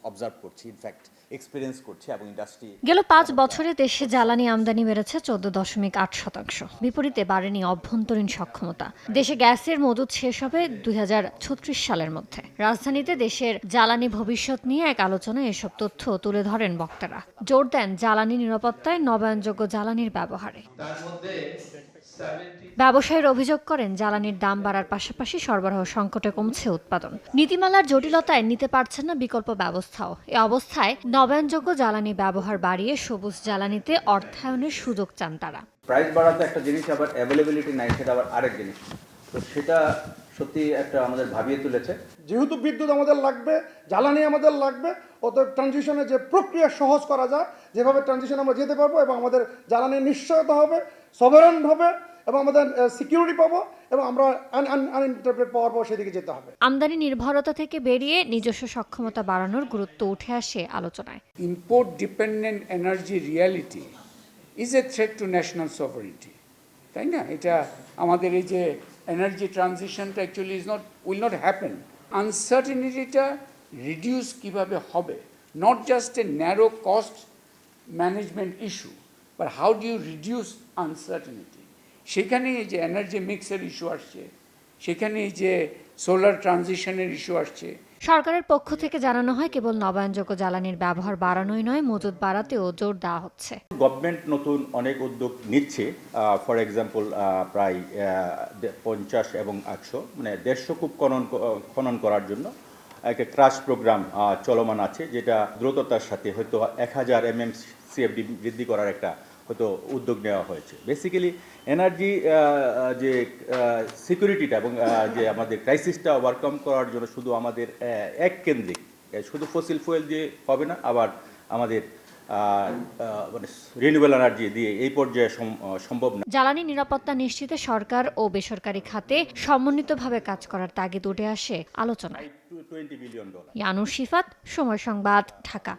Observe করছি, in fact experience করছি এবং ইন্ডাস্ট্রি। গেল ৫ বছরে দেশে জ্বালানি আমদানি বেড়েছে ১৪.৮%। বিপরীতে বাড়েনি অভ্যন্তরীণ সক্ষমতা। দেশে গ্যাসের মজুদ শেষ হবে ২০৩৬ সালের মধ্যে। রাজধানীতে দেশের জ্বালানি ভবিষ্যৎ নিয়ে এক আলোচনায় এসব তথ্য তুলে ধরেন বক্তারা। জোর দেন জ্বালানি নিরাপত্তায়, নবায়নযোগ্য জ্বালানির ব্যবহারে। ব্যবসায়ীরা অভিযোগ করেন জ্বালানির দাম বাড়ার পাশাপাশি সরবরাহ সংকটে কমছে উৎপাদন। নীতিমালার জটিলতায় নিতে পারছেন না বিকল্প ব্যবস্থাও। এ অবস্থায় নবায়নযোগ্য জ্বালানি ব্যবহার বাড়িয়ে সবুজ জ্বালানিতে অর্থায়নের সুযোগ চান তারা। প্রাইস বাড়াতে একটা জিনিস, আবার অ্যাভেলেবিলিটি নাই সেটা আবার আরেক জিনিস। তো সেটা সত্যি একটা আমাদের ভাবিয়ে তুলেছে। যেহেতু বিদ্যুৎ আমাদের লাগবে, জ্বালানি আমাদের লাগবে, অতএব ট্রানজিশনের যে প্রক্রিয়া সহজ করা যায়, যেভাবে ট্রানজিশন আমরা যেতে পারবো এবং আমাদের জ্বালানির নিশ্চয়তা হবে, সভারেন হবে এবং আমাদের সিকিউরিটি পাবো এবং আমরা আনইন্টারপ্রেট পাওয়ার পর সেদিকে যেতে হবে। আমদানি নির্ভরতা থেকে বেরিয়ে নিজস্ব সক্ষমতা বাড়ানোর গুরুত্ব উঠে আসে আলোচনায়। Import dependent energy reality is a threat to national sovereignty, তাই না? এটা আমাদের এই যে এনার্জি ট্রানজিশনটা অ্যাকচুয়ালি উইল নট হ্যাপেন। আনসার্টেনিটিটা রিডিউস কীভাবে হবে, not just a narrow cost management issue, but how do you reduce uncertainty. সেখানে এই যে এনার্জি মিক্সের ইস্যু আসছে, সেখানে এই যে সোলার ট্রানজিশনের ইস্যু আসছে। সরকারের পক্ষ থেকে জানানো হয়, কেবল নবায়নযোগ্য জ্বালানির ব্যবহার বাড়ানোই নয়, মজুদ বাড়াতেও জোর দেওয়া হচ্ছে। গভর্নমেন্ট নতুন অনেক উদ্যোগ নিচ্ছে। ফর এক্সাম্পল প্রায় 50 এবং 100 মানে 150 কূপ খনন করার জন্য একটা ক্রাশ প্রোগ্রাম চলমান আছে, যেটা দ্রুততার সাথে হয়তো 1000 MMCFD বৃদ্ধি করার একটা হয়তো উদ্যোগ নেওয়া হয়েছে। বেসিক্যালি এনার্জি যে সিকিউরিটিটা এবং যে আমাদের ক্রাইসিসটা ওভারকাম করার জন্য শুধু আমাদের এক কেন্দ্রিক শুধু ফসিল ফুয়েল দিয়ে হবে না, আবার আমাদের মানে রিনিউয়েবল এনার্জি দিয়ে এই পর্যায়ে সম্ভব না। জ্বালানি নিরাপত্তা নিশ্চিতে সরকার ও বেসরকারি খাতে সমন্বিতভাবে কাজ করার তাগিদ উঠে আসে আলোচনায়। $20 বিলিয়ন। ইয়ানুর শিফাত, সময় সংবাদ, ঢাকা।